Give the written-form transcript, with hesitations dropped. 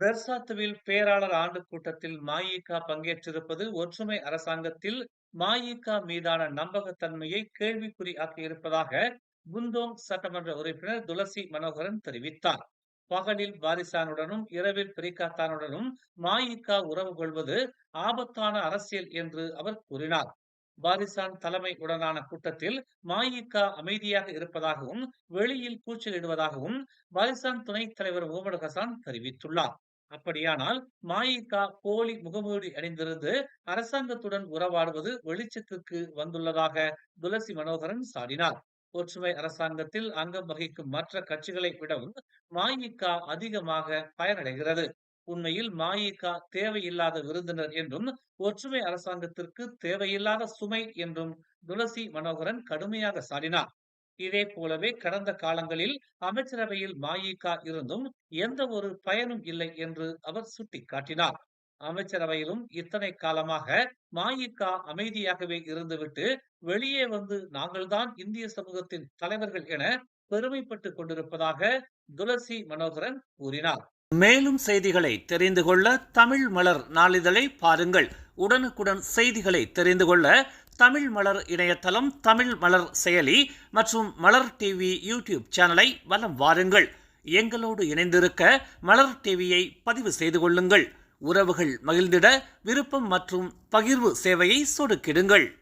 பெர்சாத்துவில் பேராளர் ஆண்டு கூட்டத்தில் மஇகா பங்கேற்றிருப்பது ஒற்றுமை அரசாங்கத்தில் மஇகா மீதான நம்பகத்தன்மையை கேள்விக்குறி ஆக்கியிருப்பதாக குந்தோங் சட்டமன்ற உறுப்பினர் துளசி மனோகரன் தெரிவித்தார். பகலில் வாரிசானுடனும் இரவில் பிரிக்காத்தானுடனும் மஇகா உறவு கொள்வது ஆபத்தான அரசியல் என்று அவர் கூறினார். பாரிசான் தலைமை உடனான கூட்டத்தில் மஇகா அமைதியாக இருப்பதாகவும் வெளியில் கூச்சலிடுவதாகவும் பாரிசான் துணைத் தலைவர் முகமது ஹசான் தெரிவித்துள்ளார். அப்படியானால் மஇகா போலி முகமூடி அணிந்திருந்து அரசாங்கத்துடன் உறவாடுவது வெளிச்சத்திற்கு வந்துள்ளதாக துளசி மனோகரன் சாடினார். ஒற்றுமை அரசாங்கத்தில் அங்கம் வகிக்கும் மற்ற கட்சிகளை விடவும் மஇகா அதிகமாக பயனடைகிறது. உண்மையில் மஇகா தேவையில்லாத விருந்தினர் என்றும் ஒற்றுமை அரசாங்கத்திற்கு தேவையில்லாத சுமை என்றும் துளசி மனோகரன் கடுமையாக சாடினார். இதே போலவே கடந்த காலங்களில் அமைச்சரவையில் மஇகா இருந்தும் எந்த ஒரு பயனும் இல்லை என்று அவர் சுட்டிக்காட்டினார். அமைச்சரவையிலும் இத்தனை காலமாக மஇகா அமைதியாகவே இருந்துவிட்டு வெளியே வந்து நாங்கள்தான் இந்திய சமூகத்தின் தலைவர்கள் என பெருமைப்பட்டுக் கொண்டிருப்பதாக துளசி மனோகரன் கூறினார். மேலும் செய்திகளை தெரிந்து கொள்ள தமிழ் மலர் நாளிதழை பாருங்கள். உடனுக்குடன் செய்திகளை தெரிந்து கொள்ள தமிழ் மலர் இணையதளம், தமிழ் மலர் செயலி மற்றும் மலர் டிவி யூடியூப் சேனலை வலம் வாருங்கள். எங்களோடு இணைந்திருக்க மலர் டிவியை பதிவு செய்து கொள்ளுங்கள். உறவுகள் மகிழ்ந்திட விருப்பம் மற்றும் பகிர்வு சேவையை சொடுக்கிடுங்கள்.